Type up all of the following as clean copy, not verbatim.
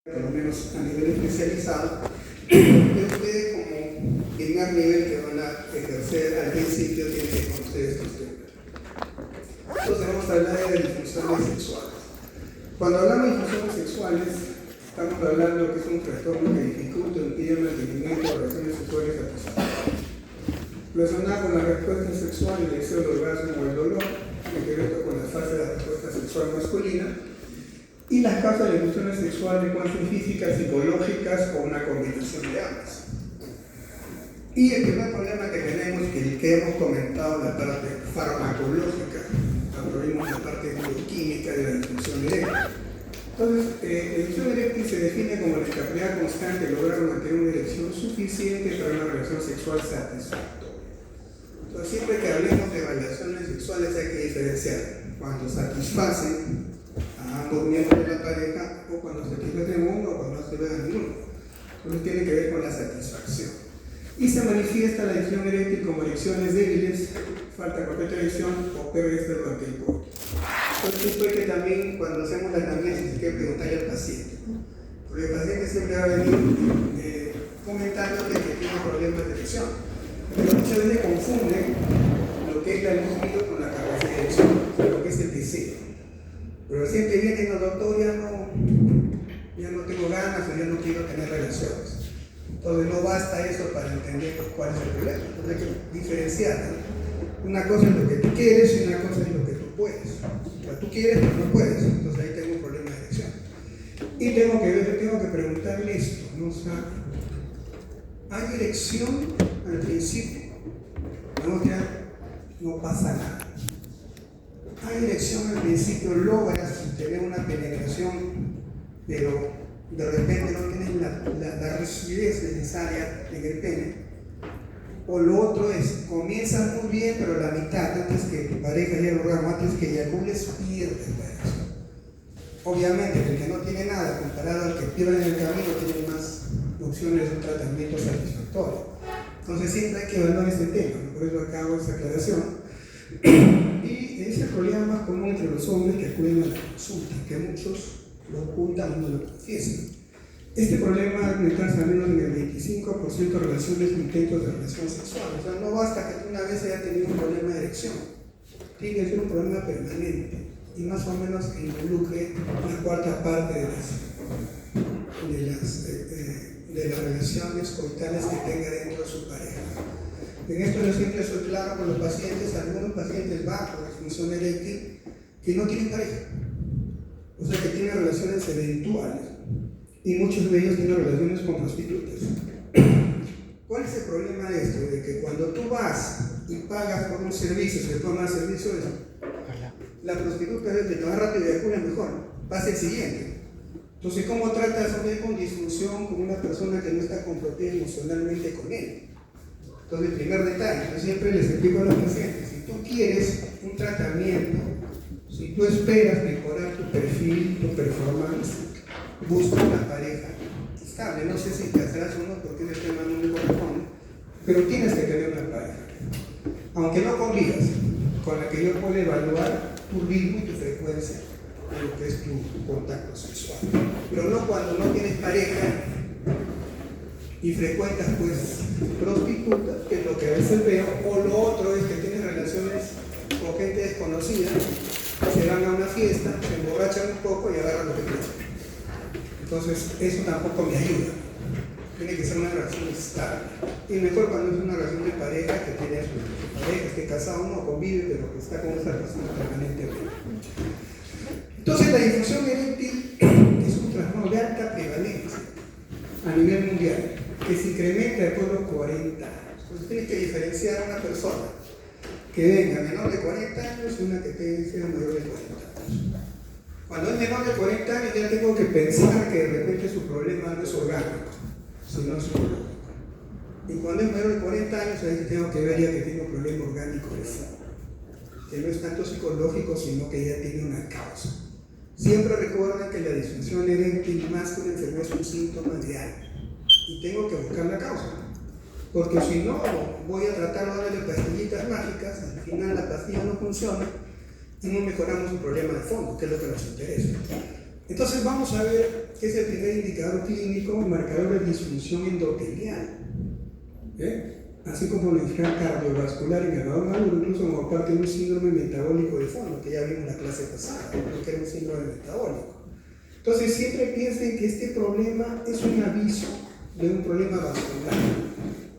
por lo menos a nivel especializado, que ustedes como primer nivel que van a ejercer al principio tienen que conocer estos temas. Entonces vamos a hablar de disfunciones sexuales. Cuando hablamos de disfunciones sexuales, estamos hablando de que es un trastorno que dificulta o impide el mantenimiento de relaciones sexuales satisfactorias. Relacionada con la respuesta sexual, el deseo del orgasmo o el dolor, incremento con la fase de la respuesta sexual masculina, y las causas de disfunciones sexuales pueden ser físicas, psicológicas o una combinación de ambas. Y el primer problema que tenemos, que hemos comentado, la parte farmacológica, cuando vimos la parte bioquímica de la disfunción eréctil. Entonces, la disfunción eréctil se define como la incapacidad constante de lograr mantener una erección suficiente para una relación sexual satisfactoria. Entonces, siempre que hablemos de relaciones sexuales hay que diferenciar cuando satisfacen a ambos miembros de la pareja o cuando satisfacen uno o cuando no se ve a ninguno. Entonces, tiene que ver con la satisfacción. Y se manifiesta la disfunción eréctil como erecciones débiles, falta completa erección o PRS durante el coito. Entonces, esto es que también cuando hacemos la anamnesis hay que preguntarle al paciente, porque el paciente siempre va a venir comentando que tiene problemas de erección, pero muchas veces confunden lo que es la libido con la capacidad de erección, lo que es el deseo. Pero siempre viene, no, doctor, ya no tengo ganas o ya no quiero tener relaciones. Entonces no basta eso para entender cuál es el problema. Entonces hay que diferenciar, ¿no? Una cosa es lo que tú quieres y una cosa es lo que tú puedes. O sea, tú quieres pero no puedes, entonces ahí tengo un problema de erección. Y tengo que preguntarle esto, ¿no? O sea, ¿hay erección al principio? No pasa nada. Hay erección al principio, logras tener una penetración, pero de repente no tienes la rigidez necesaria en el pene. O lo otro es, comienzas muy bien, pero la mitad, antes que tu pareja llegue al orgasmo, antes que eyacules, pierdes la erección. Obviamente, el que no tiene nada comparado al que pierde en el camino tiene más opciones de un tratamiento satisfactorio. Entonces siempre hay que evaluar este tema, ¿no? Por eso acá hago esta aclaración. Y es el problema más común entre los hombres que acuden a la consulta, que muchos lo ocultan o no lo confiesan. Este problema alcanza al menos en el 25% de relaciones o intentos de relación sexual. O sea, no basta que tú una vez hayas tenido un problema de erección, tiene que ser un problema permanente y más o menos que involucre una cuarta parte de las relaciones coitales que tenga dentro de su pareja. En esto yo siempre soy claro con los pacientes. Algunos pacientes van por disfunción eréctil que no tienen pareja, o sea que tienen relaciones eventuales, y muchos de ellos tienen relaciones con prostitutas. ¿Cuál es el problema de esto? De que cuando tú vas y pagas por un servicio, se toma el servicio, la prostituta es de que más rápido eyacula mejor, pasa el siguiente. Entonces, ¿cómo tratas a alguien con disfunción con una persona que no está comprometida emocionalmente con él? Entonces, el primer detalle, yo siempre les explico a los pacientes, si tú quieres un tratamiento, si tú esperas mejorar tu perfil, tu performance, busca una pareja estable. No sé si te casarás o no, porque ese tema no me corresponde, pero tienes que tener una pareja. Aunque no convidas, con la que yo puedo evaluar tu ritmo y tu frecuencia de lo que es tu contacto sexual. Pero no cuando no tienes pareja y frecuentas pues prostitutas, que es lo que a veces veo, o lo otro es que tienes relaciones con gente desconocida, se van a una fiesta, se emborrachan un poco y agarran lo que quieren. Entonces, eso tampoco me ayuda. Tiene que ser una relación estable. Y mejor cuando es una relación de pareja, que tiene su pareja, esté casado o no, convive, pero que está con esa persona permanentemente. Entonces, la disfunción eréctil es un trastorno de alta prevalencia a nivel mundial, que se incrementa después de los 40 años. Entonces, tienes que diferenciar a una persona que venga menor de 40 años y una que sea mayor de 40 años. Cuando es menor de 40 años ya tengo que pensar que de repente su problema no es orgánico, sino psicológico. Y cuando es mayor de 40 años ahí tengo que ver ya que tiene un problema orgánico de fondo, que no es tanto psicológico, sino que ya tiene una causa. Siempre recuerden que la disfunción eréctil más que una enfermedad es un síntoma de algo, y tengo que buscar la causa. Porque si no, voy a tratar de darle pastillitas mágicas, al final la pastilla no funciona y no mejoramos un problema de fondo, que es lo que nos interesa. Entonces vamos a ver es el primer indicador clínico marcador de disfunción endotelial. Así como la enfermedad cardiovascular en el ganador maduro, incluso como parte de un síndrome metabólico de fondo, que ya vimos en la clase pasada, lo que era un síndrome metabólico. Entonces siempre piensen que este problema es un aviso de un problema vascular.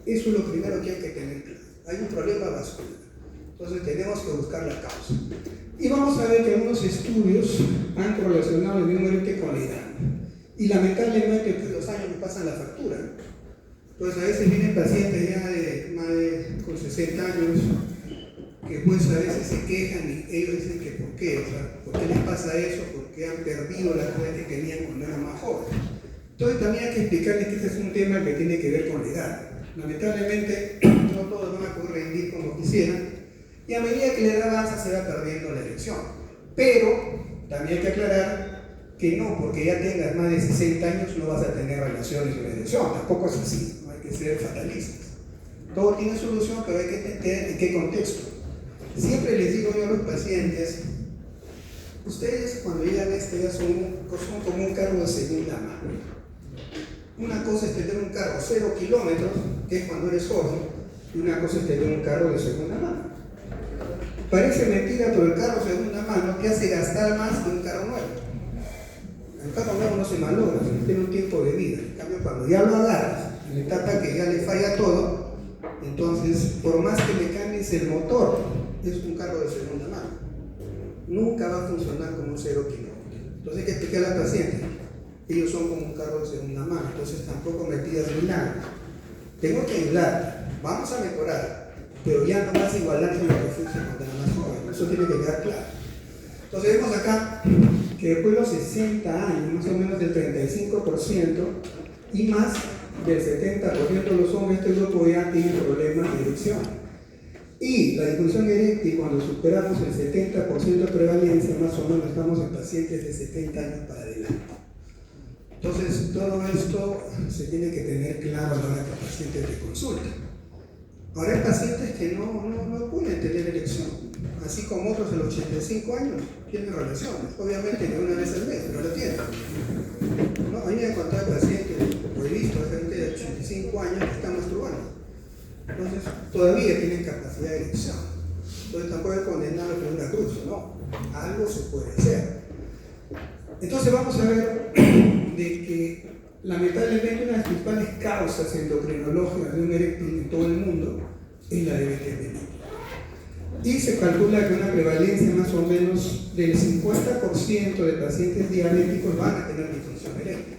Eso es lo primero que hay que tener claro. Hay un problema vascular. Entonces tenemos que buscar la causa. Y vamos a ver que algunos estudios han correlacionado el mismo con la edad. Y lamentablemente pues, los años me pasan la factura. Entonces a veces vienen pacientes ya de más de con 60 años que pues a veces se quejan y ellos dicen que ¿por qué? O sea, ¿por qué les pasa eso? Porque han perdido la edad que tenían cuando eran más jóvenes. Entonces también hay que explicarles que este es un tema que tiene que ver con la edad. Lamentablemente no todos van a poder rendir como quisieran y a medida que la edad avanza se va perdiendo la erección. Pero también hay que aclarar que no, porque ya tengas más de 60 años no vas a tener relaciones con la erección, tampoco es así, no hay que ser fatalistas. Todo tiene solución, pero hay que entender en qué contexto. Siempre les digo yo a los pacientes, ustedes cuando llegan a este ya son como un carro de segunda mano. Una cosa es tener un carro 0 kilómetros, que es cuando eres joven, y una cosa es tener un carro de segunda mano. Parece mentira, pero el carro de segunda mano te hace gastar más que un carro nuevo. El carro nuevo no se malogra, tiene un tiempo de vida. En cambio, cuando ya lo agarras, en la etapa que ya le falla todo, entonces, por más que le cambies el motor, es un carro de segunda mano. Nunca va a funcionar como un 0 kilómetros. Entonces hay que explicar al paciente. Ellos son como un carro de segunda mano, entonces tampoco me pidas milagros. Tengo que ayudar, vamos a mejorar, pero ya no vas a igualar con lo que fuiste cuando era más joven. Eso tiene que quedar claro. Entonces vemos acá que después de los 60 años, más o menos del 35% y más del 70% de los hombres, este grupo ya tiene problemas de erección. Y la disfunción eréctil, cuando superamos el 70% de prevalencia, más o menos estamos en pacientes de 70 años para adelante. Entonces, todo esto se tiene que tener claro a la hora que el paciente te consulta. Ahora hay pacientes que no pueden tener erección, así como otros de los 85 años tienen relaciones, obviamente que una vez al mes, pero la tienen. ¿No? A mí me han contado pacientes, o he visto a gente de 85 años que están masturbando. Entonces, todavía tienen capacidad de erección. Entonces, tampoco es condenarlo por una cruz, no. Algo se puede hacer. Entonces, vamos a ver de que lamentablemente una de las principales causas endocrinológicas de un eréctil en todo el mundo es la diabetes mellitus. Y se calcula que una prevalencia más o menos del 50% de pacientes diabéticos van a tener disfunción eréctil.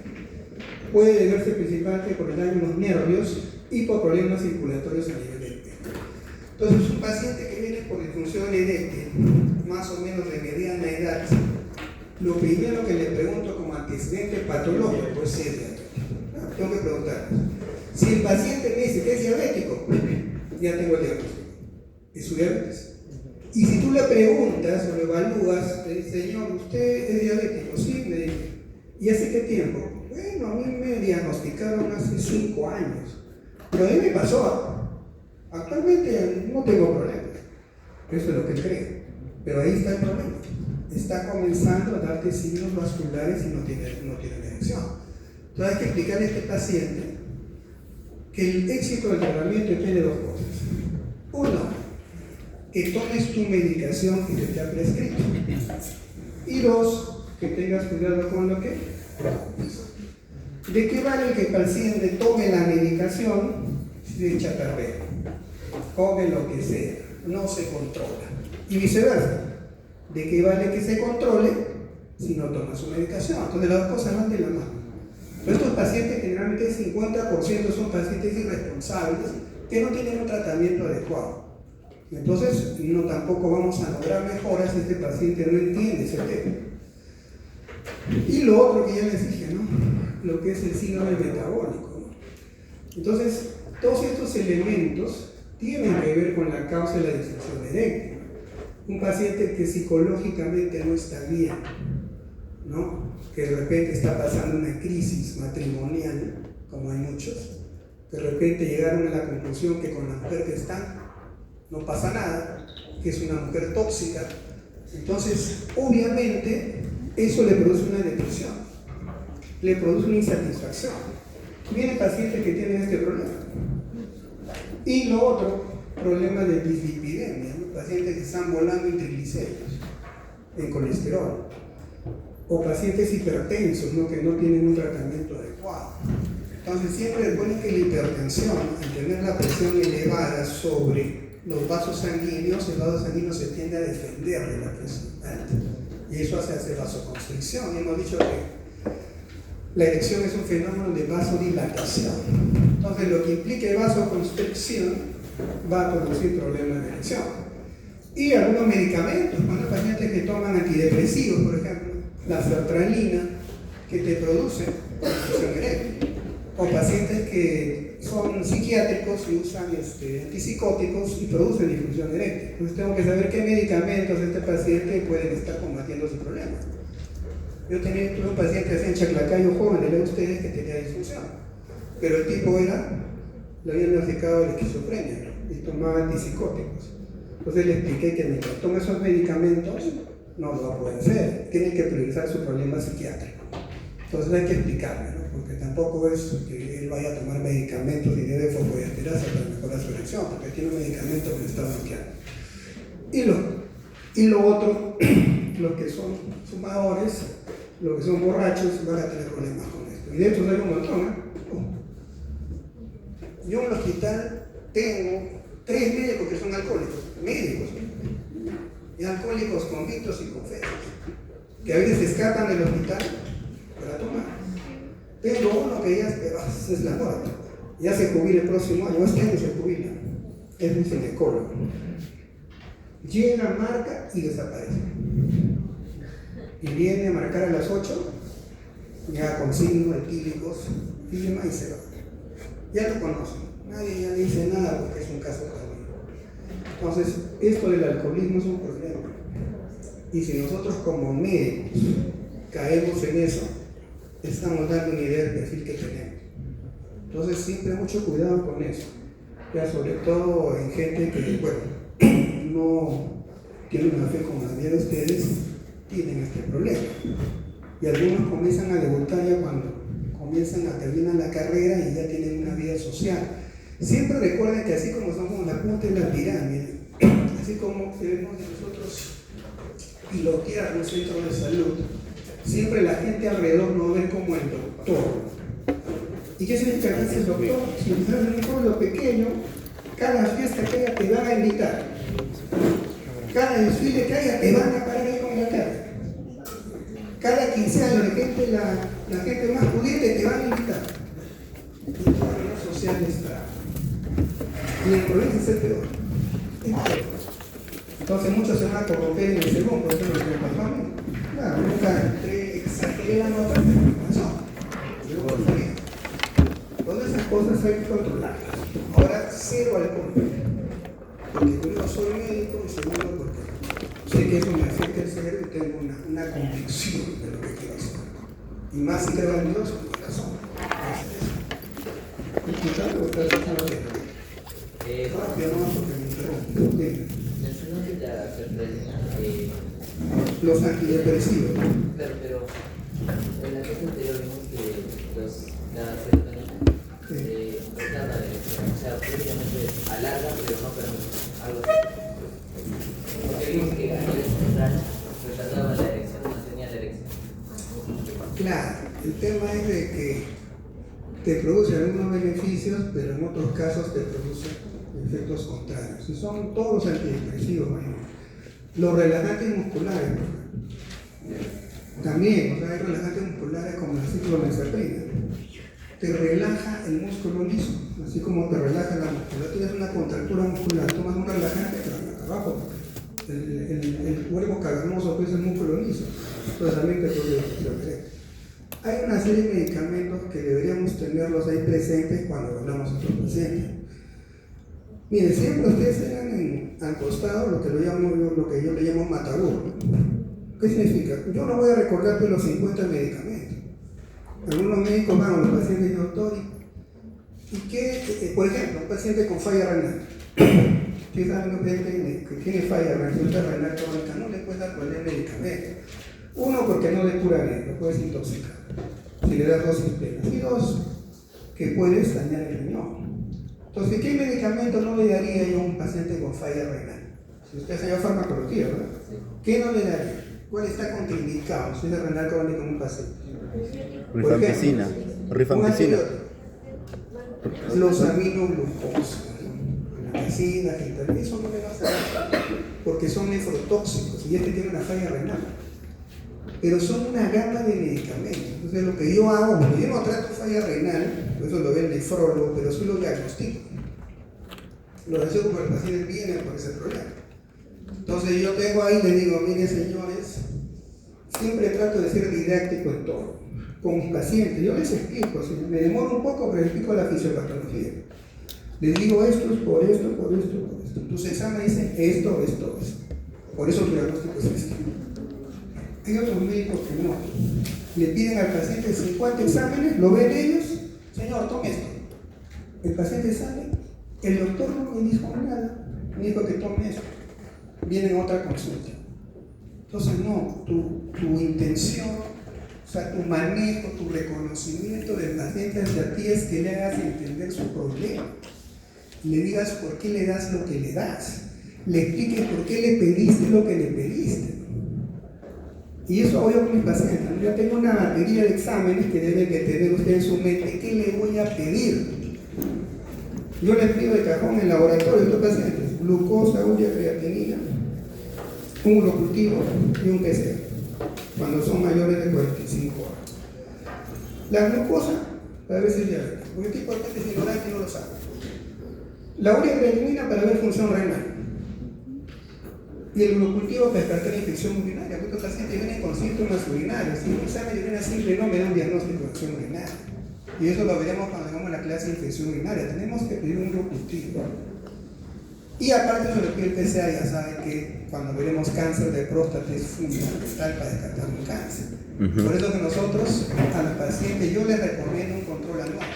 Puede deberse principalmente por el daño en los nervios y por problemas circulatorios a nivel del pecho. Entonces, un paciente que viene por disfunción eréctil, más o menos de mediana edad, lo primero que le pregunto como antecedente patológico, pues si es diabético. Tengo que preguntar. Si el paciente me dice que es diabético, ya tengo el diagnóstico. Es su diabetes. Y si tú le preguntas o lo evalúas, le dices, señor, ¿usted es diabético? Sí, me dice. ¿Y hace qué tiempo? Bueno, a mí me diagnosticaron hace 5 años. Pero a mí me pasó. Actualmente no tengo problemas. Eso es lo que creo. Pero ahí está el problema. Está comenzando a darte signos vasculares y no tiene erección. Entonces hay que explicarle a este paciente que el éxito del tratamiento depende de 2 cosas. Uno, que tomes tu medicación que se te ha prescrito. Y 2, que tengas cuidado con lo que comes. ¿De qué vale que el paciente tome la medicación si se echa a perder? Come lo que sea, no se controla. Y viceversa. ¿De qué vale que se controle si no toma su medicación? Entonces las 2 cosas van de la mano. Pero estos pacientes, generalmente el 50% son pacientes irresponsables que no tienen un tratamiento adecuado. Entonces, tampoco vamos a lograr mejoras si este paciente no entiende ese tema. Y lo otro que ya les dije, ¿no? Lo que es el síndrome metabólico, ¿no? Entonces, todos estos elementos tienen que ver con la causa de la disfunción eréctil. Un paciente que psicológicamente no está bien, ¿no? Que de repente está pasando una crisis matrimonial, como hay muchos, de repente llegaron a la conclusión que con la mujer que están no pasa nada, que es una mujer tóxica. Entonces, obviamente, eso le produce una depresión. le produce una insatisfacción. Vienen pacientes que tienen este problema. Y lo otro, problema de dislipidemia, ¿no? Pacientes que están volando en triglicéridos, en colesterol, o pacientes hipertensos, ¿no? Que no tienen un tratamiento adecuado. Entonces siempre es bueno que la hipertensión, al tener la presión elevada sobre los vasos sanguíneos, el vaso sanguíneo se tiende a defender de la presión alta. Y eso hace vasoconstricción. Y hemos dicho que la erección es un fenómeno de vasodilatación. Entonces lo que implique vasoconstricción va a producir problemas de erección. Y algunos medicamentos, cuando hay pacientes que toman antidepresivos, por ejemplo, la sertralina, que te produce disfunción eréctil. O pacientes que son psiquiátricos y usan antipsicóticos y producen disfunción eréctil. Entonces tengo que saber qué medicamentos este paciente pueden estar combatiendo su problema. Yo tuve un paciente así en Chaclacayo joven, le leo a ustedes que tenía disfunción, pero el tipo le habían diagnosticado la esquizofrenia, ¿no? Y tomaba antipsicóticos. Entonces le expliqué que mientras toma esos medicamentos no lo va a poder hacer, tiene que priorizar su problema psiquiátrico. Entonces hay que explicarle, ¿no? Porque tampoco es que él vaya a tomar medicamentos y debe fosfodiesterasa para mejorar su erección, porque tiene un medicamento que le está bloqueando. Y lo otro, los que son fumadores, los que son borrachos, van a tener problemas con esto. Y de hecho hay un montón, ¿eh? Yo en el hospital tengo 3 médicos que son alcohólicos, médicos, y alcohólicos convictos y confesos, que a veces escapan del hospital para tomar. Tengo uno que ya es la muerte, ya se jubila el próximo año, este año se jubila, es un ginecólogo. Llega, marca y desaparece. Y viene a marcar a las 8, ya con signos etílicos, firma y se va. Ya lo conocen, nadie ya dice nada porque es un caso común. Entonces, esto del alcoholismo es un problema. Y si nosotros como médicos caemos en eso, estamos dando una idea del perfil que tenemos. Entonces, siempre mucho cuidado con eso. Ya sobre todo en gente que, bueno, no tiene una fe como la mía de ustedes, tienen este problema. Y algunos comienzan a debutar ya cuando terminan la carrera y ya tienen una vida social. Siempre recuerden que así como somos la punta de la pirámide, así como debemos de nosotros pilotear un centro de salud, siempre la gente alrededor nos ve como el doctor. ¿Y qué significa que es el doctor? Si estás en un pueblo pequeño, cada fiesta que haya te van a invitar. Cada desfile que haya te van a parar ahí con la cara. Cada 15 años la gente más pudiente te van a invitar. Y la vida social está. Y el provincia es el peor. Entonces muchos se van a corromper en el segundo, por ejemplo, en el pasado. Claro, nunca exageré la nota, pero me pasó. Yo volvería. Todas esas cosas hay que controlarlas. Ahora, cero alcohol. Porque primero soy médico y segundo porque sé que eso me afecta el cerebro y tengo una convicción de lo que quiero hacer. Y más si creo en Dios, con razón. ¿Escuchando o estás escuchando bien? Rápido, no, porque me interrumpo. Mencionaste la sertralina. Los antidepresivos. Claro, pero en la clase anterior vimos que la sertralina retarda la erección. O sea, prácticamente alarga, pero no permite. Algo así. Porque vimos que la central retardaba la erección, mantenía la erección. Claro, el tema es de que te produce algunos beneficios, pero en otros casos te produce efectos contrarios. Y son todos los antidepresivos, los relajantes musculares, también, o sea, hay relajantes musculares como la ciclobenzaprina. Te relaja el músculo liso, así como te relaja la musculatura. Tienes una contractura muscular, tomas un relajante, pero acá abajo, porque el cuerpo cavernoso que es el músculo liso, entonces también te produce. Hay una serie de medicamentos que deberíamos tenerlos ahí presentes cuando hablamos a nuestros pacientes. Mire, siempre ustedes tengan al costado lo que yo le llamo mataburro. ¿Qué significa? Yo no voy a recordarte los 50 medicamentos. Algunos médicos van a los pacientes y dicen, doctor, ¿y qué? Por ejemplo, un paciente con falla renal. Ustedes saben que tiene falla renal crónica, no le puedes dar cualquier medicamento. Uno, porque no depura bien, lo puedes intoxicar. si le das dosis plenas. Y dos, que puedes dañar el riñón. Entonces, ¿qué medicamento no le daría yo a un paciente con falla renal? Si usted hace farmacología, ¿verdad? ¿Qué no le daría? ¿Cuál está contraindicado si es renal crónico en un paciente? Rifampicina. Rifampicina. Los aminoglucosa, la medicina, eso no le va a dar, porque son nefrotóxicos y este tiene una falla renal. Pero son una gama de medicamentos. Entonces, lo que yo hago, porque yo no trato falla renal, eso lo ve el nefrólogo, pero sí lo diagnostico. Lo hago porque el paciente viene por ese problema. Entonces, yo tengo ahí, le digo, miren señores, siempre trato de ser didáctico en todo. Con mis pacientes, yo les explico, me demoro un poco, pero les explico la fisiopatología. Les digo esto es por esto, por esto, por esto. Tus exámenes dicen esto, esto, esto. Por eso tu diagnóstico es esto. Hay otros médicos que no. Le piden al paciente 50 exámenes, lo ven ellos, señor, tome esto. El paciente sale, el doctor no me dijo nada, me dijo que tome esto. Viene en otra consulta. Entonces, no, tu intención, o sea, tu manejo, tu reconocimiento del paciente hacia ti es que le hagas entender su problema. Le digas por qué le das lo que le das. Le expliques por qué le pediste lo que le pediste. Y eso hago yo con mis pacientes. Yo tengo una batería de exámenes que deben de tener usted en su mente. ¿Qué le voy a pedir? Yo les pido de cajón en el laboratorio a estos pacientes: glucosa, urea, creatinina, un urocultivo y un PCR, cuando son mayores de 45 años. La glucosa, para ver si es diabético, porque tipo de gente es ignorante y no lo sabe. La urea, creatinina, para ver función renal. Y el urocultivo para descartar la infección urinaria, porque estos pacientes vienen con síntomas urinarios. Si un examen de orina simple no me da un diagnóstico de infección urinaria. Y eso lo veremos cuando hagamos la clase de infección urinaria. Tenemos que pedir un urocultivo. Y aparte de lo que el PSA, ya saben que cuando veremos cáncer de próstata es fundamental para descartar un cáncer. Por eso que nosotros a los pacientes yo les recomiendo un control anual.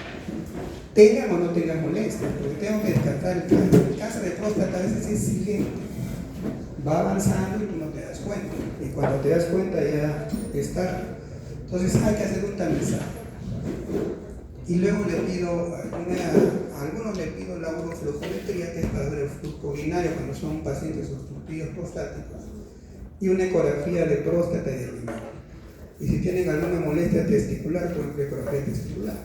Tengan o no tengan molestias, porque tengo que descartar el cáncer. El cáncer de próstata a veces es silente. Va avanzando y tú no te das cuenta. Y cuando te das cuenta ya está. Entonces hay que hacer un tamizaje. Y luego le pido, a algunos le pido la uroflujometría, que es para ver el flujo urinario cuando son pacientes obstructivos prostáticos, y una ecografía de próstata y de riñón. Y si tienen alguna molestia testicular, pues ecografía testicular.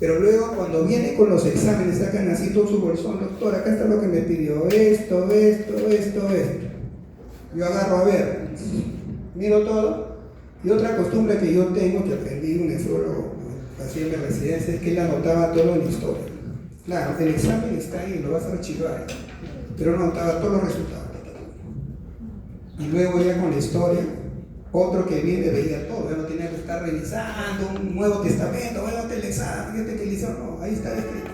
Pero luego cuando vienen con los exámenes, sacan así todo su bolsón: doctor, acá está lo que me pidió, esto. Yo agarro a ver, miro todo. Y otra costumbre que yo tengo, que aprendí de un nefrólogo, así en mi residencia, es que él anotaba todo en la historia. Claro, el examen está ahí, lo vas a archivar, pero no anotaba todos los resultados. Y luego ya con la historia, otro que viene veía todo, ya no tenía que estar revisando un Nuevo Testamento, vaya el examen, fíjate que le hizo, no, ahí está escrito.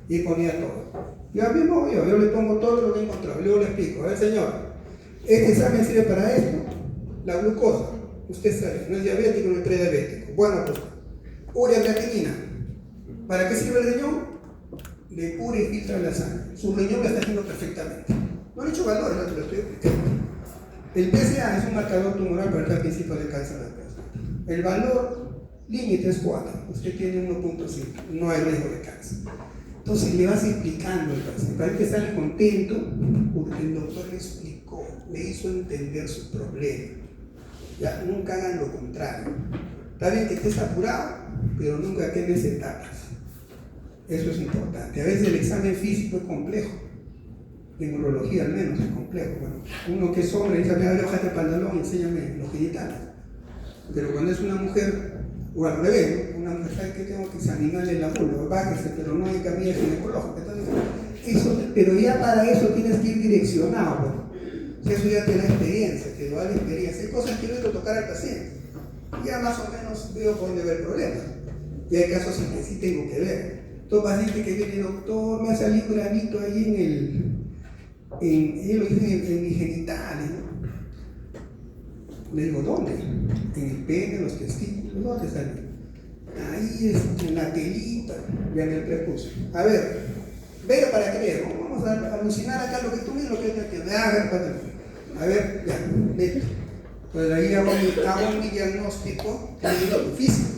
Y ponía todo. Yo mismo yo le pongo todo lo que he encontrado, luego le explico: a ver señor, este examen sirve para esto, la glucosa, usted sabe, no es diabético, no es prediabético. Bueno, pues, urea, creatinina, ¿para qué sirve el riñón? Depura y filtra la sangre. Su riñón lo está haciendo perfectamente. No le he hecho valor, no te lo estoy explicando. El PSA es un marcador tumoral para el principio de cáncer de próstata. El valor límite es 4, usted tiene 1.5, no hay riesgo de cáncer. Entonces le vas explicando al paciente, para que sale contento, porque el doctor le explicó, le hizo entender su problema. Ya, nunca hagan lo contrario. Está bien que estés apurado, pero nunca quedes etapas. Eso es importante. A veces el examen físico es complejo. En urología al menos es complejo. Bueno, uno que es hombre dice: a ver, hojas de pantalón, enséñame los genitales. Pero cuando es una mujer, o al revés, una mujer sabe que tengo que examinarle la vulva, bájese, pero no hay camilla ginecológica. Entonces, pero ya para eso tienes que ir direccionado. Bueno, eso ya te da experiencia, te da la experiencia. Hay cosas que no hay que tocar al paciente. Ya más o menos veo por dónde ver el problema. Y hay casos en que sí tengo que ver. Todo paciente que viene: doctor, me ha salido un granito ahí en mis genitales, ¿no? Le digo: ¿dónde? En el pene, en los testículos. ¿Dónde sale? Ahí en la telita, ya en el prepucio. A ver, veo para creer, ¿no? Vamos a alucinar acá lo que tú mismo, lo que te hagas. A ver, ya, listo. Pues ahí hago mi diagnóstico físico.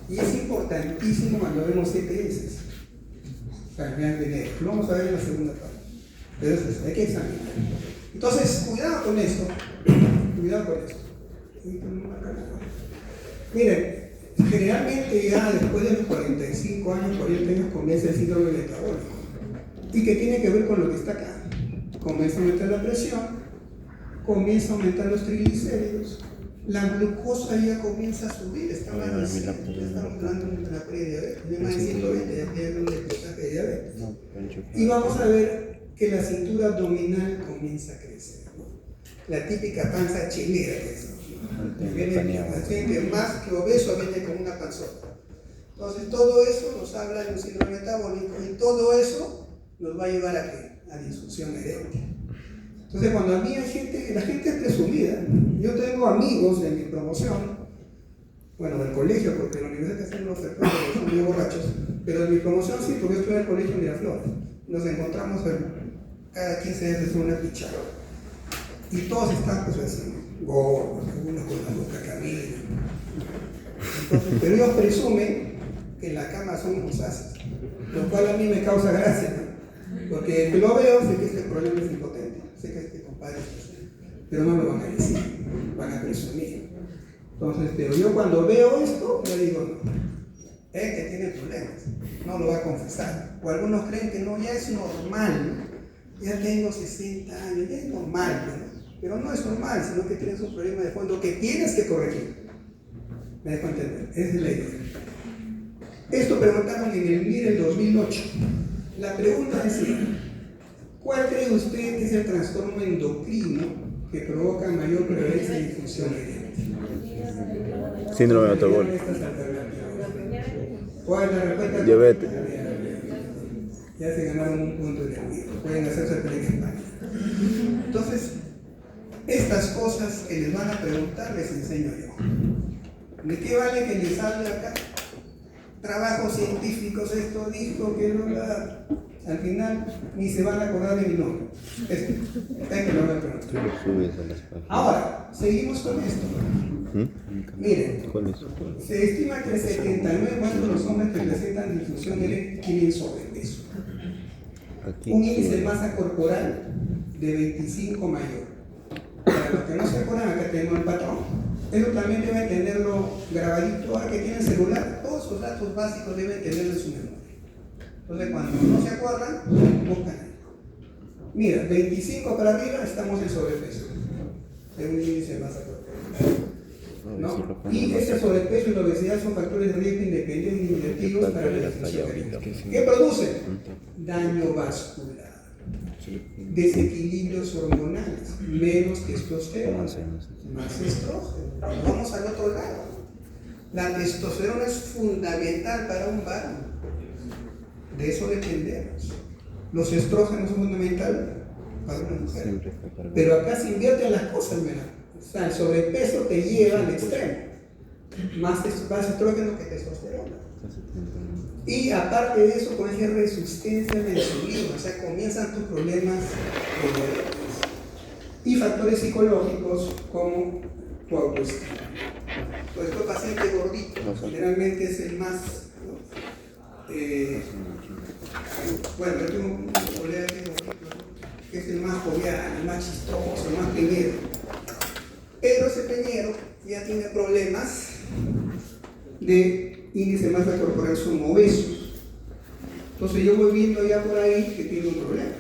Y es importantísimo cuando vemos ETS. Cambiar de negro. Lo vamos a ver en la segunda parte. Pero eso es, hay que examinar. Entonces, cuidado con esto. Cuidado con esto. Miren, generalmente ya después de los 45 años, 40 años, comienza el síndrome metabólico. ¿Y que tiene que ver con lo que está acá? Comienza a aumentar la presión, comienza a aumentar los triglicéridos, la glucosa ya comienza a subir, estamos hablando de la prediabetes, de más de 120, ya tiene un porcentaje de diabetes. Y vamos a ver que la cintura abdominal comienza a crecer, ¿no? La típica panza chilera que es, ¿no? Viene el paciente más que obeso, viene con una panzota. Entonces todo eso nos habla de un síndrome metabólico y todo eso nos va a llevar a ¿qué? A disfunción eréctil. Entonces cuando a mí hay gente, la gente es presumida. Yo tengo amigos de mi promoción, bueno, del colegio, porque en la universidad que hacen los sectores son muy borrachos, pero de mi promoción sí, porque yo estuve en el colegio Miraflores. Nos encontramos cada 15 días de una pichada. Y todos están pues así, gordos, algunos con la boca camina. Pero ellos presumen que en la cama son rosaces, lo cual a mí me causa gracia, ¿no? Porque que lo veo, sé que este problema es impotente, sé que este compadre es así, pero no lo van a decir, van a presumir. Entonces, pero yo cuando veo esto, yo digo, no, es que tiene problemas, no lo va a confesar. O algunos creen que no, ya es normal, ¿no? Ya tengo 60 años, ya es normal, ¿no? Pero no es normal, sino que tienes un problema de fondo que tienes que corregir. ¿Me dejo entender? Esa es la idea. Esto preguntaron en el MIR el 2008. La pregunta decía, ¿cuál cree usted que es el trastorno endocrino que provoca mayor prevalencia de disfunción eréctil? Síndrome metabólico. ¿Cuál es la respuesta? Diabetes. Ya se ganaron un punto en el MIR. Pueden hacerse pelea en España. Entonces, estas cosas que les van a preguntar les enseño yo. ¿De qué vale que les hable acá? Trabajos científicos, esto dijo que no la... Al final ni se van a acordar de mi nombre. Esto que lo voy a preguntar. Ahora, seguimos con esto. Miren, se estima que el 79% de los hombres que presentan disfunción eréctil tienen sobrepeso. Un índice de masa corporal de 25 mayor. Para los que no se acuerdan, acá tenemos el patrón. Eso también deben tenerlo grabadito. Ahora que tienen celular, todos sus datos básicos deben tenerlo en su memoria. Entonces, cuando no se acuerdan, buscan ahí. Mira, 25 para arriba estamos en sobrepeso. Es un índice de masa corporal, ¿no? Y este sobrepeso y la obesidad son factores de riesgo independientes y negativos para la disfunción eréctil. ¿Qué producen? Daño vascular, desequilibrios hormonales, menos testosterona, más estrógeno. Vamos al otro lado. La testosterona es fundamental para un varón. De eso dependemos. Los estrógenos son fundamentales para una mujer. Pero acá se invierten las cosas, ¿verdad? O sea, el sobrepeso te lleva al extremo. Más estrógeno que testosterona. Y aparte de eso, con esa resistencia de la insulina, o sea, comienzan tus problemas de diabetes. Y factores psicológicos como tu autoestima. Pues el paciente gordito generalmente es el más, ¿no? Bueno, yo tengo un colega que es el más jovial, el más chistoso, el más peñero. Pero ese peñero ya tiene problemas de índice de masa corporal, son obesos. Entonces yo voy viendo ya por ahí que tiene un problema.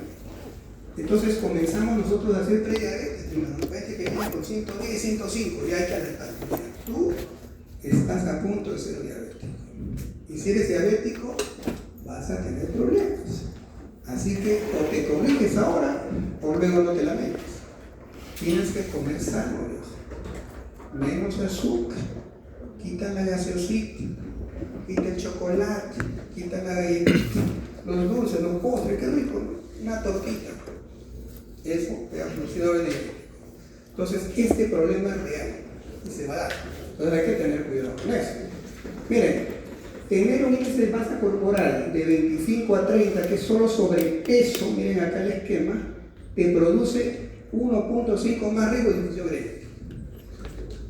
Entonces comenzamos nosotros a hacer prediabetes. Parece que viene con 110, 105, ya hay que alertar. Tú estás a punto de ser diabético. Y si eres diabético, vas a tener problemas. Así que o te corriges ahora, o luego no te lamentes. Tienes que comer sano, viejo. Menos azúcar, quita la gaseosita, quita el chocolate, quita la galletita, los dulces, los postres, qué rico, ¿no? Una tortita. Eso te ha producido el diabético. Entonces, este problema es real y se va a dar. Entonces hay que tener cuidado con eso. Miren, tener un índice de masa corporal de 25 a 30, que es solo sobrepeso, miren acá el esquema, te produce 1.5 más riesgo de disfunción eréctil.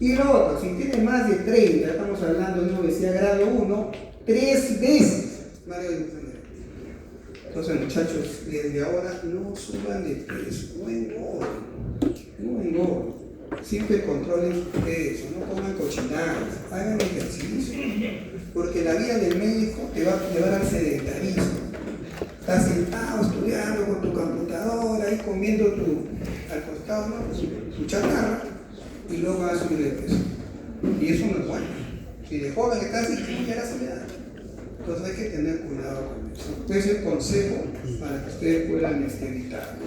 Y lo otro, si tiene más de 30, estamos hablando de una obesidad grado 1, 3 veces mayor de enfermedad. Entonces, muchachos, desde ahora no suban de peso, no engorden. Siempre controlen su peso, no coman cochinadas, hagan ejercicio, porque la vida del médico te va a llevar al sedentarismo. Estás sentado estudiando con tu computadora y comiendo al costado, ¿no? su chatarra, y luego vas a subir de peso. Y eso no es bueno. Si de joven estás así, ya la soledad. Entonces hay que tener cuidado con eso. Este es el consejo para que ustedes puedan evitar.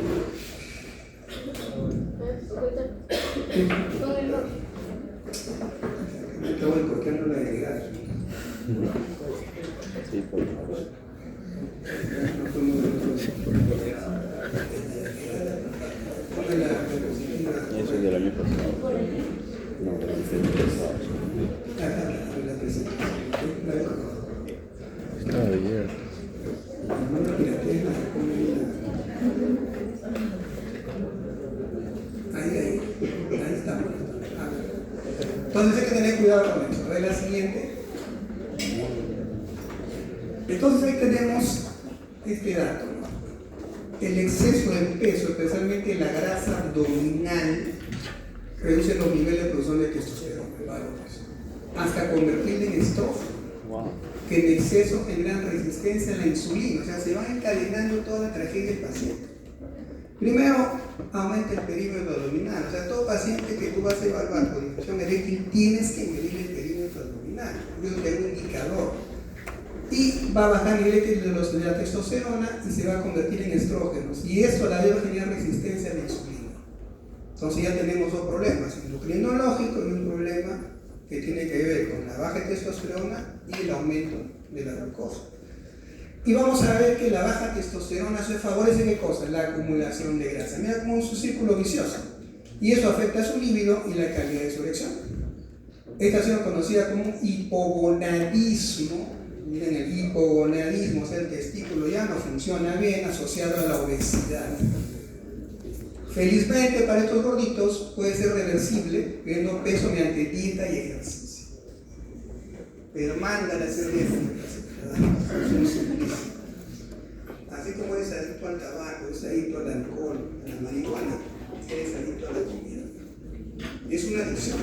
Me acabo de copiando la delegada. Sí, por favor. Eso es del año pasado. No, del año pasado. Estaba de ayer. Ahí está. Entonces hay que tener cuidado con eso. A ver la siguiente. Entonces ahí tenemos este dato, ¿no? El exceso de peso, especialmente la grasa abdominal, reduce los niveles de producción de testosterona en varones, hasta convertirla en estrógeno, que en exceso generan resistencia a la insulina, o sea, se va encadenando toda la tragedia del paciente. Primero, aumenta el perímetro abdominal, o sea, todo paciente que tú vas a evaluar por disfunción eréctil tienes que medir el perímetro abdominal, yo tengo un indicador. Y va a bajar el nivel de la testosterona y se va a convertir en estrógenos. Y eso a la vez va a generar resistencia a la insulina. Entonces ya tenemos dos problemas, endocrinológico y un problema que tiene que ver con la baja testosterona y el aumento de la glucosa. Y vamos a ver que la baja testosterona se favorece ¿qué cosa? La acumulación de grasa. Mira como es un círculo vicioso. Y eso afecta a su líbido y la calidad de su erección. Esta ha sido conocida como hipogonadismo. Miren, el hipogonadismo, o sea, el testículo ya no funciona bien asociado a la obesidad. Felizmente para estos gorditos puede ser reversible perdiendo peso mediante dieta y ejercicio. Pero mándale a hacer dieta. Así como eres adicto al tabaco, eres adicto al alcohol, a la marihuana, eres adicto a la comida. Es una adicción.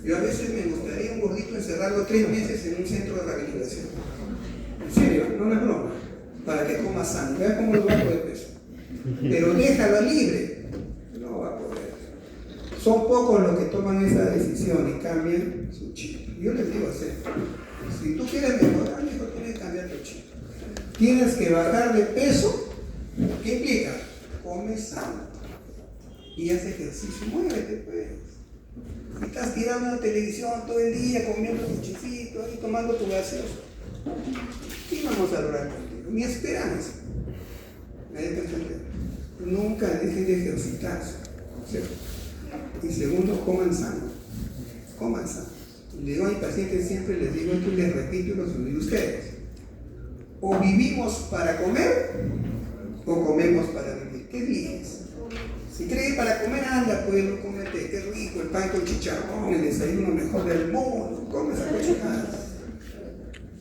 Yo a veces me gustaría un gordito encerrarlo 3 meses en un centro de rehabilitación. En serio, no es broma. Para que coma sano. Vea cómo lo va a poder peso. Pero déjalo libre. No va a poder. Son pocos los que toman esa decisión y cambian su chip. Yo les digo así. Si tú quieres mejorar, hijo, tienes que cambiar tu chip. Tienes que bajar de peso. ¿Qué implica? Come sano. Y haz ejercicio. Muévete, pues. Si estás tirando la televisión todo el día, comiendo tu chifito, ahí tomando tu gaseoso, ¿qué vamos a lograr contigo? Mi esperanza. Nunca dejen de ejercitarse. ¿Cierto? Y segundo, coman sano. Coman sano. Le digo a mis pacientes, siempre les digo esto y les repito y los olvido a ustedes. O vivimos para comer o comemos para vivir. ¿Qué eliges? Si crees para comer, anda, pues no comete, qué rico, el pan con chicharrón, el desayuno mejor del mundo, come esas cochinadas.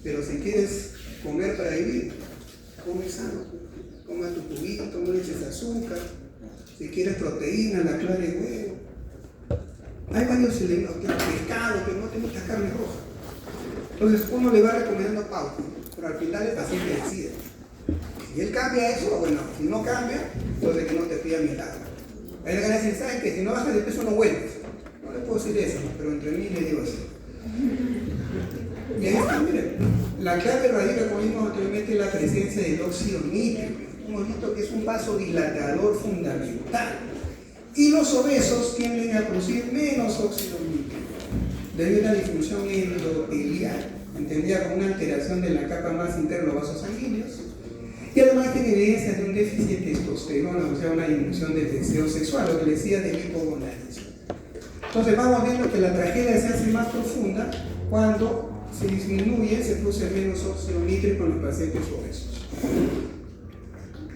Pero si quieres comer para vivir, come sano, coma tu juguito, no le eches azúcar. Si quieres proteína, la clara de huevo. Hay varios elementos, pescado, pero no te gusta carne roja. Entonces uno le va recomendando pauta, pero al final el paciente decide. Si él cambia eso, bueno, si no cambia, entonces que no te pida milagro. Hay que decir, ¿saben que si no bajas de peso no vuelves? No le puedo decir eso, pero entre mí le digo así. Y ahí está, miren, la clave radica, como vimos anteriormente, la presencia del óxido nítrico. Hemos visto que es un vasodilatador fundamental. Y los obesos tienden a producir menos óxido nítrico, debido a una disfunción endotelial, entendida como una alteración de la capa más interna de los vasos sanguíneos. Y además tiene evidencia de un déficit de testosterona, o sea, una disminución del deseo sexual, lo que decía del hipogonadismo. Entonces vamos viendo que la tragedia se hace más profunda cuando se disminuye, se produce menos óxido nítrico en los pacientes obesos.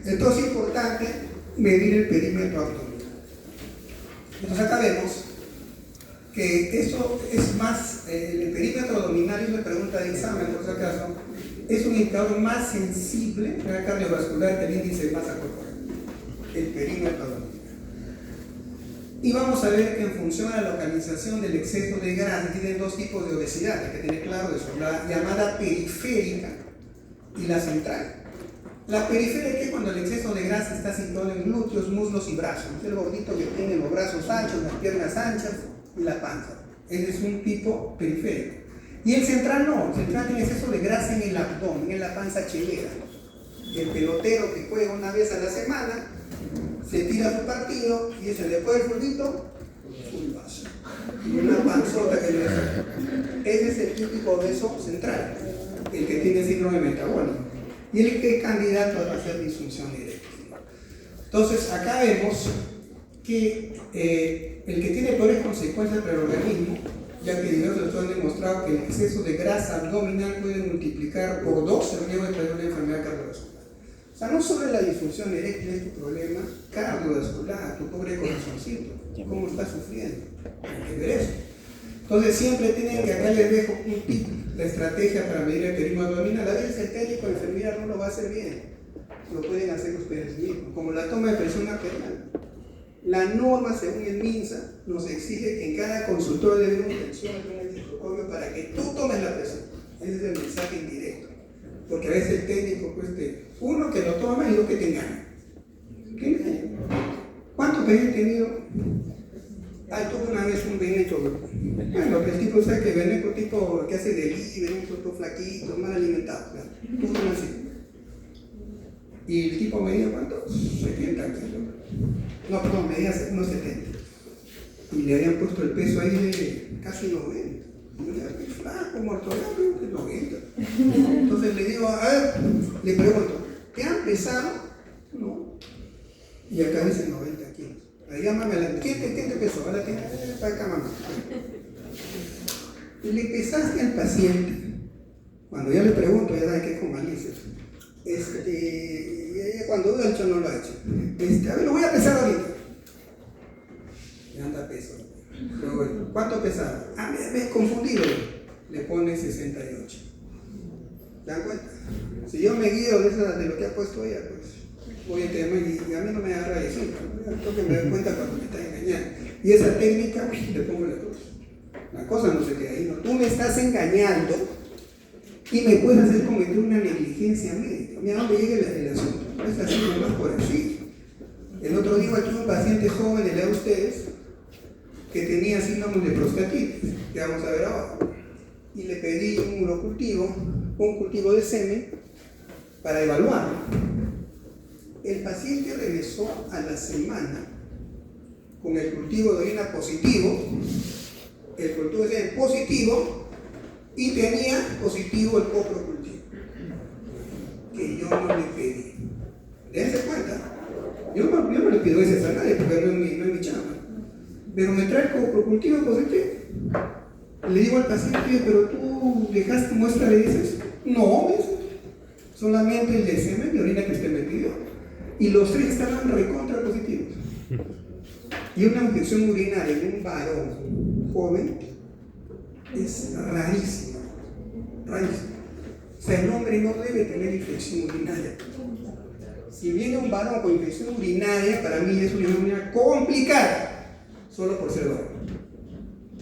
Entonces es importante medir el perímetro abdominal. Entonces acá vemos que eso es más, el perímetro abdominal, es una pregunta de examen por si acaso, es un indicador más sensible al cardiovascular que el índice de masa corporal, el perímetro abdominal. Y vamos a ver que en función a la localización del exceso de grasa, tienen dos tipos de obesidad, hay que tener claro eso, la llamada periférica y la central. La periférica es cuando el exceso de grasa está situado en glúteos, muslos y brazos. Es el gordito que tiene los brazos anchos, las piernas anchas y la panza. Ese es un tipo periférico. Y el central no, el central tiene exceso de grasa en el abdomen, en la panza chelera. El pelotero que juega una vez a la semana, se tira su partido y se le puede el fulbito, full vaso. Y una panzota que le hace. Ese es el típico obeso central, el que tiene síndrome metabólico. Y el que es candidato a hacer disfunción eréctil. Entonces, acá vemos que el que tiene peores consecuencias para el organismo, ya que diversos estudios han demostrado que el exceso de grasa abdominal puede multiplicar por 2 el riesgo de tener una enfermedad cardiovascular. O sea, no solo la disfunción eréctil es tu problema cardiovascular, tu pobre corazoncito, cómo está sufriendo, hay que ver eso. Entonces siempre tienen que, acá les dejo un tip, la estrategia para medir el perímetro abdominal. A veces el técnico de enfermería no lo va a hacer bien, lo pueden hacer ustedes mismos, como la toma de presión arterial. La norma, según el MINSA, nos exige que en cada consultorio debe haber un tensiómetro con el estetoscopio para que tú tomes la presión. Ese es el mensaje indirecto. Porque a veces el técnico, pues, uno que lo toma y dos que te engaña. ¿Qué engaña? ¿Cuántos veces he tenido? Tuve una vez un veneco. Bueno, que el tipo sabe que veneco tipo que hace delivery, un poco flaquito, mal alimentado. Tuve una así. Y el tipo medía ¿cuánto? 70 kilos. No, perdón, medía unos 70. Y le habían puesto el peso ahí de casi 90. Yo le dije, flaco, muerto, que 90. Entonces le digo, a ver, le pregunto, ¿te han pesado? No. Y acá dice 90 kilos. Ahí llámame a la... ¿Quién te pesó? Ahora tiene para acá, mamá. Y le pesaste al paciente. Cuando yo le pregunto, ya sabe que es con malicia. Cuando duda el hecho no lo ha hecho. A ver, lo voy a pesar ahorita. Y anda peso. Pero bueno, ¿cuánto pesaba? Me he confundido. Le pone 68. ¿Se dan cuenta? Si yo me guío de lo que ha puesto ella, pues voy a tener, y a mí no me agarra de 5, ¿no? Tengo que me doy cuenta cuando me está engañando. Y esa técnica, le pongo la cruz. La cosa no se queda ahí, no. Tú me estás engañando y me puedes hacer cometer una negligencia médica. Mira dónde llega el asunto. No es así nomás por así. El otro día tuve un paciente joven, le leo a ustedes, que tenía síndrome de prostatitis, que vamos a ver ahora. Y le pedí un cultivo de semen para evaluarlo. El paciente regresó a la semana con el cultivo de orina positivo, el cultivo de semen positivo, y tenía positivo el coprocultivo, que yo no le pedí. Dense cuenta, yo no le pido eso a nadie porque no es mi chamba. Pero me trae el coprocultivo positivo. Le digo al paciente, pero tú dejaste muestra de heces. No, solamente el de semen y orina que usted me pidió. Y los 3 estaban recontra positivos. Y una infección urinaria en un varón joven es rarísimo. Rarísimo. O sea, el hombre no debe tener infección urinaria. Si viene un varón con infección urinaria, para mí es una enfermedad complicada. Solo por ser varón.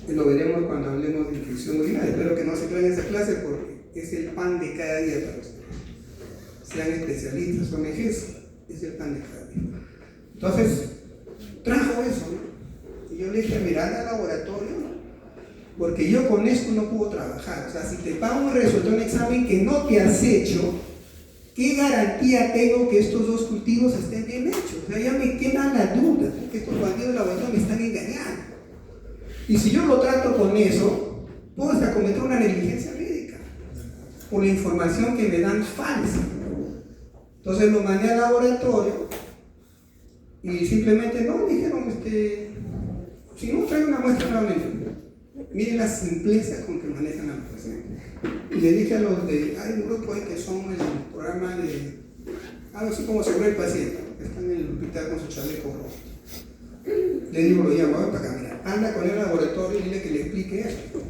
Y lo veremos cuando hablemos de infección urinaria. Espero que no se traigan esa clase porque es el pan de cada día para ustedes. Sean especialistas o mejes, es el pan de cada día. Entonces, trajo eso, ¿no? Y yo le dije, mira, anda al laboratorio, ¿no? Porque yo con esto no puedo trabajar. O sea, si te pago un resultado de un examen que no te has hecho, ¿qué garantía tengo que estos 2 cultivos estén bien hechos? O sea, ya me queda la duda, que estos bandidos de laboratorio me están engañando. Y si yo lo trato con eso, puedo hasta cometer una negligencia médica por la información que me dan falsa. Entonces lo mandé al laboratorio y simplemente no, dijeron, si no traigo una muestra nuevamente. Miren la simpleza con que manejan al paciente. Y le dije a los hay un grupo ahí que son el programa de algo así como seguro el paciente, que están en el hospital con su chaleco rojo. Le digo, lo llamo, a ver para acá, mira, anda con el laboratorio y dile que le explique esto.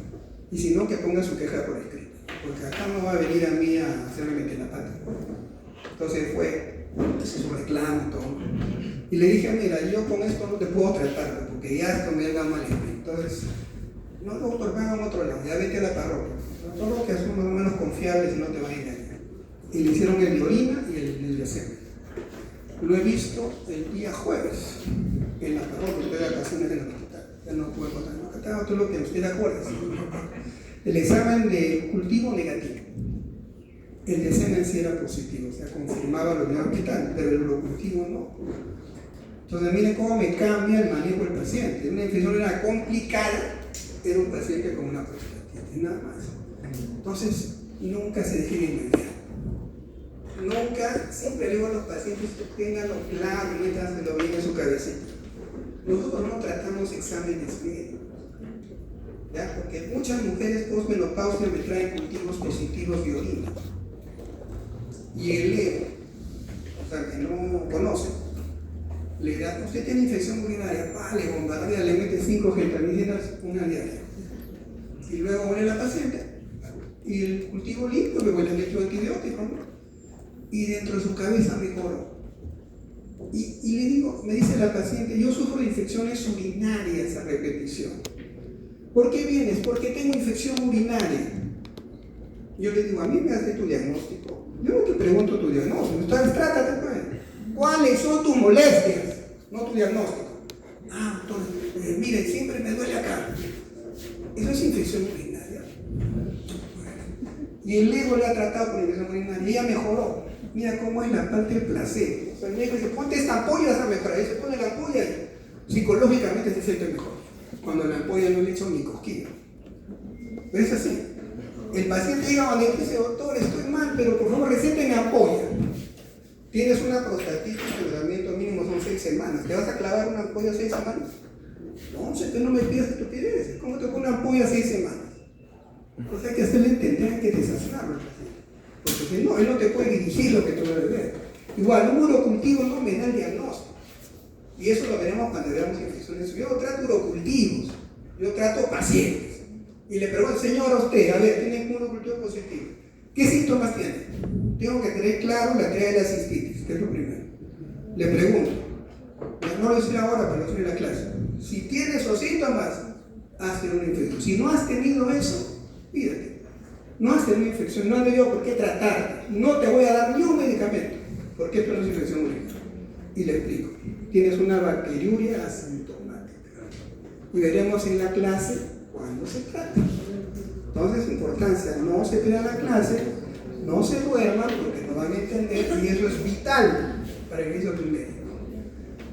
Y si no, que ponga su queja por escrito. Porque acá no va a venir a mí a hacerme meter la pata. Entonces hizo su reclamo, todo. Y le dije, mira, yo con esto no te puedo tratar, porque ya esto me da mal. Entonces, no, doctor, vayan a otro lado, ya vete a la parroquia. Todos los que son más o menos confiables y no te van a engañar. Y le hicieron el de orina y el de semen. Lo he visto el día jueves en la parroquia, estoy de vacaciones en el hospital. Ya no puedo contar, no contaba todo lo que usted acuerda. El examen de cultivo negativo. El de semen sí era positivo, o sea, confirmaba lo que iba a quitar, pero el urocultivo no. Entonces, miren cómo me cambia el manejo del paciente. Una infección era complicada, era un paciente con una prostatitis, nada más. Entonces, nunca se deje de engañar. Nunca, siempre le digo a los pacientes que tengan los claro, métanselo bien en su cabecita. Nosotros no tratamos exámenes médicos, ¿ya? Porque muchas mujeres postmenopáusicas me traen cultivos positivos de orina. Y el ego, o sea, que no conoce, le dirá, usted tiene infección urinaria, le bombardea, le mete 5 gentamicinas, una diaria. Y luego vuelve la paciente, y el cultivo limpio, luego le han hecho antibióticos, ¿no? Y dentro de su cabeza mejoró. Y le digo, me dice la paciente, yo sufro de infecciones urinarias a repetición. ¿Por qué vienes? Porque tengo infección urinaria. Yo le digo, a mí me hace tu diagnóstico. Yo no te pregunto tu diagnóstico, trátate pues. ¿Cuáles son tus molestias? No tu diagnóstico. Doctor, mire, siempre me duele acá. Eso es infección urinaria. Y el ego le ha tratado con infección urinaria y ella mejoró. Mira cómo es la parte del placebo. O sea, el médico dice, ponte esta ampolla, vas a mejorar. Y se pone la ampolla y psicológicamente se siente mejor. Cuando la ampolla no le echan ni cosquilla. Pero es así. El paciente llega donde dice, doctor, estoy mal, pero por favor recéteme ampolla. Tienes una prostatitis, el tratamiento mínimo son 6 semanas. ¿Te vas a clavar una ampolla 6 semanas? No, que no me pidas estupideces. ¿Cómo te pone una ampolla 6 semanas? O sea, hay que hacerle entender que desazonarlo al paciente. Porque si no, él no te puede dirigir lo que tú debes ver. Igual, un urocultivo no me da el diagnóstico. Y eso lo veremos cuando veamos infecciones. Yo trato urocultivos, yo trato pacientes. Y le pregunto, señora, usted, a ver, tiene un urocultivo positivo. ¿Qué síntomas tiene? Tengo que tener claro la teoría de la cistitis, que es lo primero. Le pregunto, no lo voy a decir ahora, pero lo voy a decir en la clase. Si tiene esos síntomas, has tenido una infección. Si no has tenido eso, pídate. No has tenido infección, no has tenido por qué tratarte. No te voy a dar ni un medicamento, porque esto no es infección urinaria. Y le explico. Tienes una bacteriuria asintomática. Y veremos en la clase cuándo se trata. Entonces, importancia, no se pierda la clase, no se duerman porque no van a entender y eso es vital para el inicio del médico.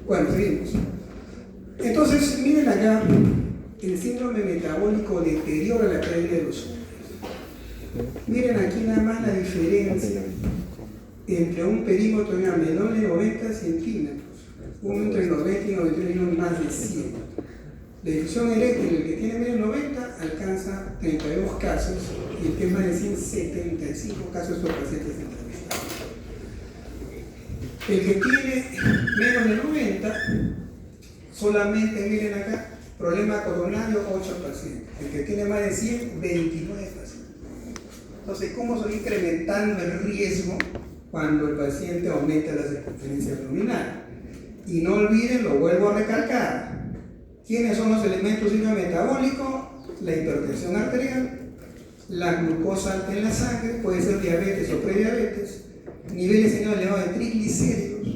Bueno, seguimos. Entonces, miren acá, el síndrome metabólico deteriora la calidad de los hombres. Miren aquí nada más la diferencia entre un perímetro menor de 90 centímetros, uno entre 90 y 91 y uno más de 100. La difusión eréctil, el que tiene menos de 90, alcanza 32 casos y el que es más de 100, 75 casos son pacientes entrevistados. El que tiene menos de 90, solamente miren acá, problema coronario, 8 pacientes. El que tiene más de 100, 29 pacientes. Entonces, ¿cómo se va incrementando el riesgo cuando el paciente aumenta la circunferencia abdominal? Y no olviden, lo vuelvo a recalcar, ¿quiénes son los elementos del síndrome metabólico? La hipertensión arterial, la glucosa alta en la sangre, puede ser diabetes o prediabetes, niveles elevados de triglicéridos,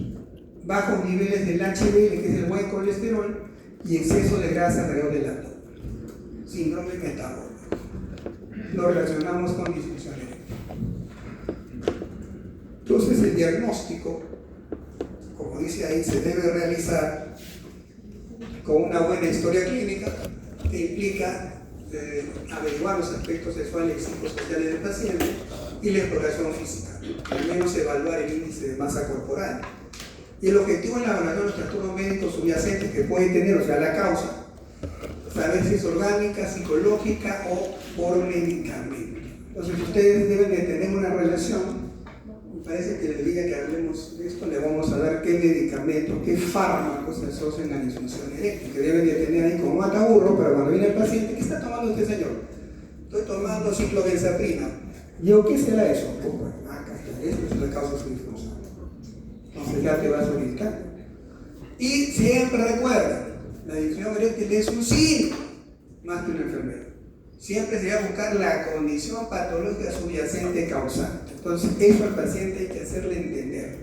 bajos niveles del HDL, que es el buen colesterol, y exceso de grasa alrededor del abdomen. Síndrome metabólico. Lo relacionamos con disfunción eréctil. Entonces, el diagnóstico, como dice ahí, se debe realizar con una buena historia clínica que implica averiguar los aspectos sexuales y psicosociales del paciente y la exploración física, al menos evaluar el índice de masa corporal. Y el objetivo en la evaluación de los trastornos médicos subyacentes que puede tener, o sea, la causa, saber si es orgánica, psicológica o por medicamento. Entonces, ustedes deben de tener una relación. Me parece que el día que hablemos de esto le vamos a dar qué qué medicamentos, qué fármacos se asocian a la disfunción eréctil, que deben de tener ahí como mataburro, pero cuando viene el paciente, ¿qué está tomando usted, señor? Estoy tomando ciclobenzaprina. ¿Yo qué será eso? Pues, bueno, acá está, eso es la causa de su disfunción. Entonces ya te vas orientando. Y siempre recuerda, la disfunción eréctil es un síntoma más que una enfermedad. Siempre se va a buscar la condición patológica subyacente causante. Entonces, eso al paciente hay que hacerle entender.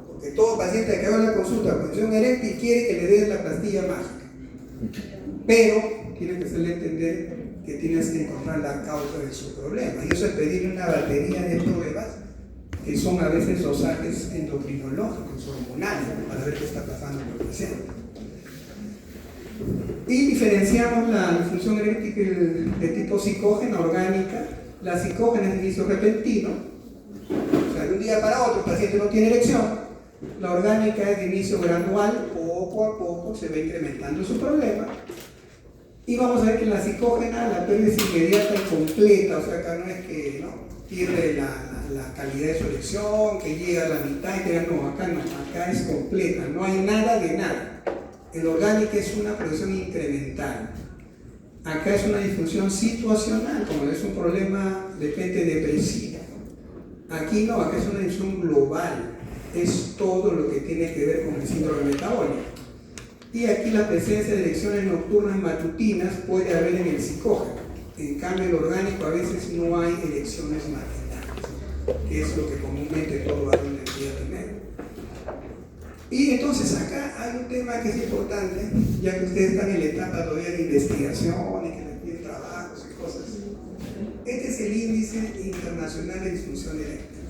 Porque todo paciente que va a la consulta con disfunción eréctil quiere que le den la pastilla mágica. Pero tiene que hacerle entender que tienes que encontrar la causa de su problema. Y eso es pedirle una batería de pruebas que son a veces dosajes endocrinológicos, hormonales, para ver qué está pasando con el paciente. Y diferenciamos la disfunción eréctil de tipo psicógena, orgánica. La psicógena es de inicio repentino, o sea, de un día para otro el paciente no tiene erección. La orgánica es de inicio gradual, poco a poco se va incrementando su problema. Y vamos a ver que en la psicógena la pérdida es inmediata y completa, o sea, acá no es que pierde la calidad de su erección, que llega a la mitad y que no, acá es completa, no hay nada de nada. El orgánico es una producción incremental. Acá es una disfunción situacional, como es un problema de repente depresivo. Aquí no, acá es una disfunción global, es todo lo que tiene que ver con el síndrome metabólico. Y aquí la presencia de erecciones nocturnas matutinas puede haber en el psicógeno. En cambio, el orgánico a veces no hay erecciones matinales, que es lo que comúnmente todo varón debería tener. Y entonces acá hay un tema que es importante, ya que ustedes están en la etapa todavía de investigación y que les piden trabajos y cosas. Este es el índice internacional de disfunción eréctil.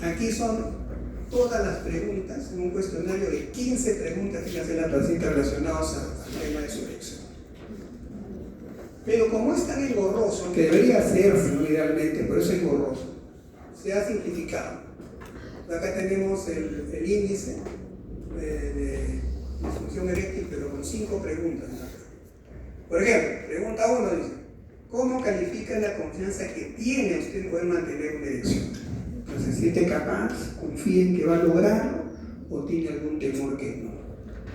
Aquí son todas las preguntas, en un cuestionario de 15 preguntas que hace la paciente relacionadas al tema de su erección. Pero como es tan engorroso, que debería hacerse idealmente, pero es engorroso, se ha simplificado. Acá tenemos el índice de disfunción eréctil, pero con 5 preguntas. Por ejemplo, pregunta 1 dice: ¿cómo califica la confianza que tiene usted en poder mantener una erección? ¿Se siente capaz? ¿Confía en que va a lograrlo? ¿O tiene algún temor que no?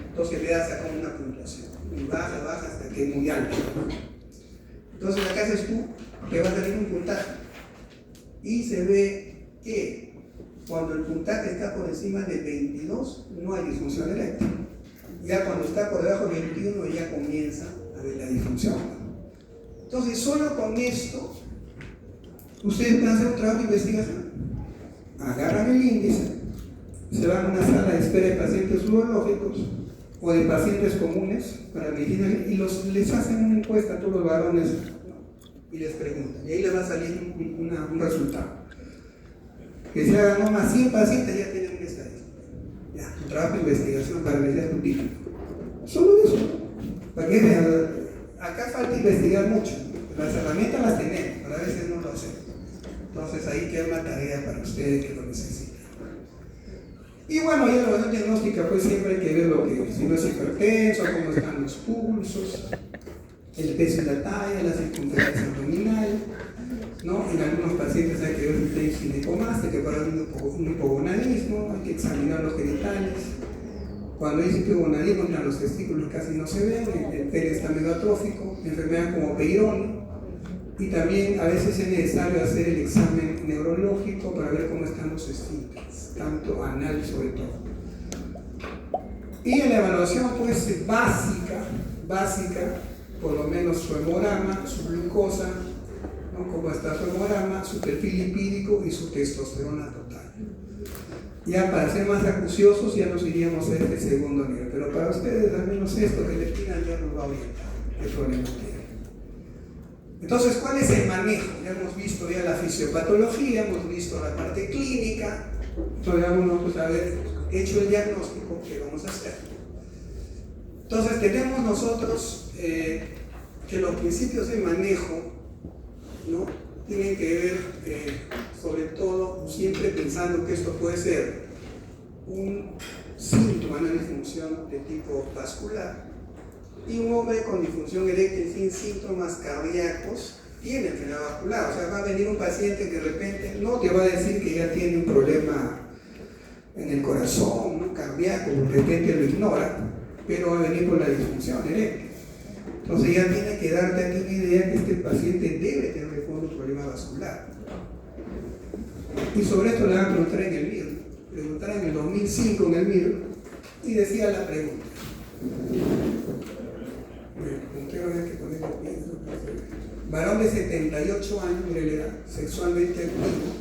Entonces le das acá una puntuación, y baja hasta que es muy alto. Entonces acá haces tú, te va a salir un puntaje, y se ve que cuando el puntaje está por encima de 22, no hay disfunción eréctil. Ya cuando está por debajo de 21, ya comienza a ver la disfunción. Entonces, solo con esto, ustedes pueden hacer un trabajo de investigación. Agarran el índice, se van a una sala de espera de pacientes urológicos o de pacientes comunes para medicina y les hacen una encuesta a todos los varones, ¿no? Y les preguntan. Y ahí les va a salir un resultado. Que se hagan más 100 pacientes, ya tienen una estadística. Ya, tu trabajo de investigación para realizar tu título. Solo eso. ¿Para qué? Acá falta investigar mucho. Las herramientas las tenemos, pero a veces no lo hacemos. Entonces ahí queda una tarea para ustedes que lo necesitan. Y bueno, ya la evaluación diagnóstica, pues siempre hay que ver lo que, si no es hipertenso, cómo están los pulsos, el peso y la talla, la circunferencia abdominal, ¿no? En algunos pacientes hay que ver si hay ginecomastia, que puede haber un hipogonadismo, hay que examinar los genitales. Cuando hay hipogonadismo, los testículos casi no se ven, el pene está medio atrófico, enfermedad como Peyronie, y también a veces es necesario hacer el examen neurológico para ver cómo están los esfínteres, tanto anal sobre todo. Y en la evaluación pues básica, por lo menos su hemograma, su glucosa, ¿no? Cómo está su hemograma, su perfil lipídico y su testosterona total. Ya para ser más acuciosos ya nos iríamos a este segundo nivel, pero para ustedes al menos esto que les pidan ya nos va a orientar qué problema tienen. Entonces, ¿cuál es el manejo? Ya hemos visto ya la fisiopatología, hemos visto la parte clínica, entonces vamos pues, a haber hecho el diagnóstico, ¿qué vamos a hacer? Entonces tenemos nosotros que los principios de manejo, ¿no? Tienen que ver sobre todo siempre pensando que esto puede ser un síntoma, una disfunción de tipo vascular, y un hombre con disfunción eréctil sin síntomas cardíacos tiene enfermedad vascular. O sea, va a venir un paciente que de repente no te va a decir que ya tiene un problema en el corazón, ¿no? Cardíaco, de repente lo ignora, pero va a venir por la disfunción eréctil. Entonces ya tiene que darte aquí una idea que este paciente debe tener de fondo un problema vascular. Y sobre esto le van a preguntar en el MIR. Preguntaron en el 2005 en el MIR y decía la pregunta. Varón de 78 años, mire la edad, sexualmente activo,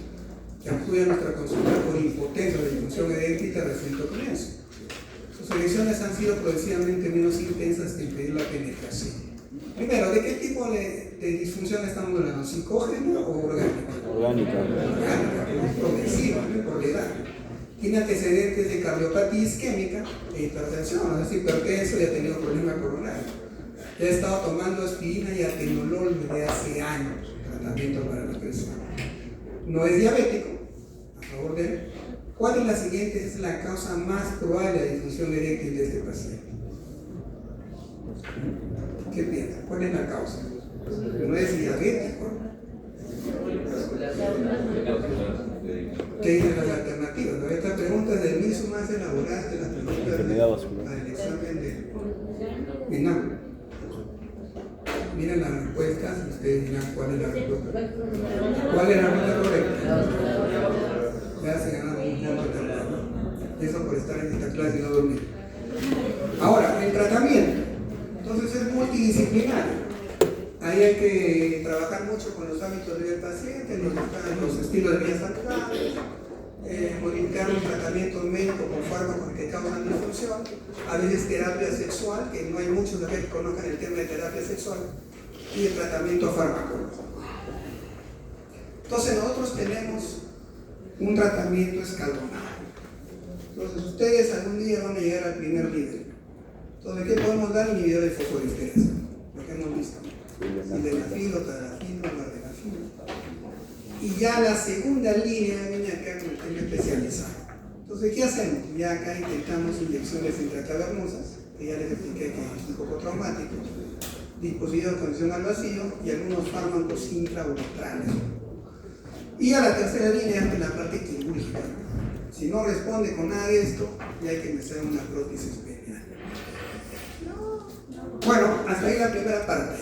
que acude a nuestra consulta por impotencia o disfunción eréctil de reciente comienzo. Sus erecciones han sido progresivamente menos intensas que impedir la penetración. Primero, ¿de qué tipo de disfunción estamos hablando? ¿Psicógena o orgánica? Orgánica. Orgánica, que es progresiva, ¿no? Por la edad. Tiene antecedentes de cardiopatía isquémica e hipertensión, ¿no? Es hipertenso y ha tenido problemas coronarios. Ya ha estado tomando aspirina y atenolol desde hace años, tratamiento para la presión. No es diabético, a favor de él. ¿Cuál es la siguiente? Es la causa más probable de disfunción eréctil de este paciente. ¿Qué piensa? ¿Cuál es la causa? No es diabético. ¿Qué dicen las alternativas? ¿No? Esta pregunta es del mismo más elaborada que las preguntas del examen de INAM. Miren las respuestas y ustedes dirán cuál es la respuesta. ¿Cuál es la respuesta correcta? Ya se ganaron un punto también, ¿no? Eso por estar en esta clase y no dormir. Ahora, el tratamiento. Entonces es multidisciplinario. Ahí hay que trabajar mucho con los hábitos del paciente, los estilos de vida saludables, modificar un tratamiento médico con fármacos que causan disfunción, a veces terapia sexual, que no hay muchos de que conozcan el tema de terapia sexual, y el tratamiento farmacológico. Entonces nosotros tenemos un tratamiento escalonado. Entonces ustedes algún día van a llegar al primer nivel. Entonces, ¿qué podemos dar? Inhibidor de fosfodiesterasa, lo que hemos visto. Sildenafil, tadalafil, vardenafil. Y ya la segunda línea viene acá con el tema especializado. Entonces, ¿qué hacemos? Ya acá intentamos inyecciones intracavernosas, que ya les expliqué que es un poco traumático, dispositivos de condición al vacío y algunos fármacos intrauretrales. Y a la tercera línea es la parte quirúrgica. Si no responde con nada de esto, ya hay que empezar una prótesis peniana. Bueno, hasta ahí la primera parte.